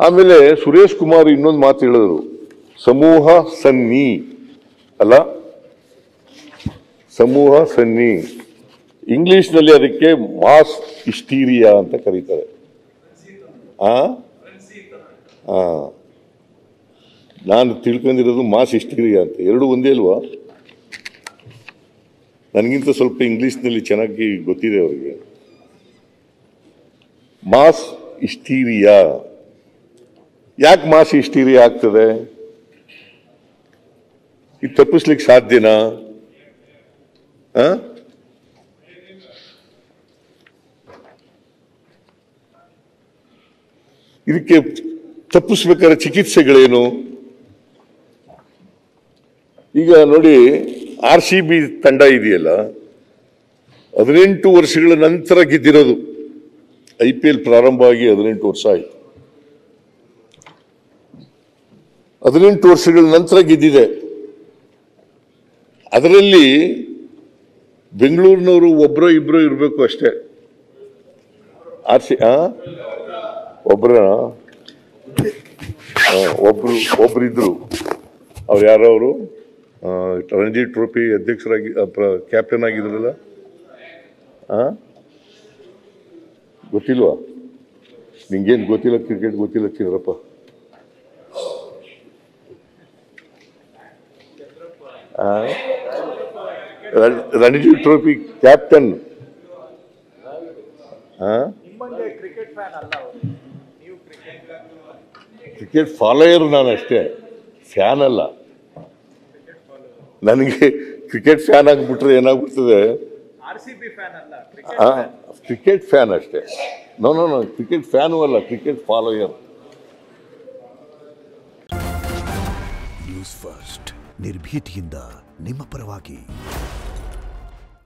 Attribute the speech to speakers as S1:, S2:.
S1: ಆಮೇಲೆ ಸುರೇಶ್ ಕುಮಾರ್ ಇನ್ನೊಂದು ಮಾತು ಹೇಳಿದ್ರು, ಸಮೂಹ ಸನ್ನಿ ಅಲ್ಲ, ಸಮೂಹ ಸನ್ನಿ, ಇಂಗ್ಲಿಷ್ನಲ್ಲಿ ಅದಕ್ಕೆ ಮಾಸ್ ಹಿಸ್ಟೀರಿಯಾ ಅಂತ ಕರೀತಾರೆ. ನಾನು ತಿಳ್ಕೊಂಡಿರೋದು ಮಾಸ್ ಹಿಸ್ಟೀರಿಯಾ ಅಂತ. ಎರಡು ಒಂದೇ ಅಲ್ವಾ? ನನಗಿಂತ ಸ್ವಲ್ಪ ಇಂಗ್ಲಿಷ್ನಲ್ಲಿ ಚೆನ್ನಾಗಿ ಗೊತ್ತಿದೆ ಅವರಿಗೆ. Mass hysteria. ಯಾಕೆ ಮಾಸ್ ಹಿಸ್ಟೀರಿಯಾ ಆಗ್ತದೆ? ಇದು ತಪ್ಪಿಸ್ಲಿಕ್ಕೆ ಸಾಧ್ಯನಾ? ಇದಕ್ಕೆ ತಪ್ಪಿಸ್ಬೇಕಾದ್ರೆ ಚಿಕಿತ್ಸೆಗಳೇನು? ಈಗ ನೋಡಿ, RCB ತಂಡ ಇದೆಯಲ್ಲ, 18 ವರ್ಷಗಳ ನಂತರ ಗೆದ್ದಿರೋದು. IPL ಪ್ರಾರಂಭ ಆಗಿ 18 ವರ್ಷ ಆಯ್ತು. 18 ವರ್ಷಗಳ ನಂತರ ಗೆದ್ದಿದೆ. ಅದರಲ್ಲಿ ಬೆಂಗಳೂರಿನವರು ಒಬ್ಬರೋ ಇಬ್ಬರೋ ಇರಬೇಕು ಅಷ್ಟೇ. ಒಬ್ರಿದ್ರು. ಅವ್ರು ಯಾರೋ ಅವರು ರಣಜಿ ಟ್ರೋಫಿ ಅಧ್ಯಕ್ಷರಾಗಿ ಕ್ಯಾಪ್ಟನ್ ಆಗಿದ್ರಲ್ಲ, ಗೊತ್ತಿಲ್ವಾ? ನಿಂಗೇನು ಗೊತ್ತಿಲ್ಲ, ಕ್ರಿಕೆಟ್ ಗೊತ್ತಿಲ್ಲ Chidrappa. Ranji trophy captain. Cricket follower ನಾನು ಅಷ್ಟೇ, ಫ್ಯಾನ್ ಅಲ್ಲ. ನನಗೆ ಕ್ರಿಕೆಟ್ ಫ್ಯಾನ್ ಆಗಿಬಿಟ್ರೆ ಏನಾಗ್ಬಿಡ್ತದೆ, ಕ್ರಿಕೆಟ್ ಫ್ಯಾನ್ ಅಷ್ಟೇ. ನೋ ಕ್ರಿಕೆಟ್ ಫ್ಯಾನು ಅಲ್ಲ, ಕ್ರಿಕೆಟ್ ಫಾಲೋಯರ್.
S2: ನ್ಯೂಸ್ ಫಸ್ಟ್, ನಿರ್ಭೀತಿಯಿಂದ ನಿಮ್ಮ ಪರವಾಗಿ.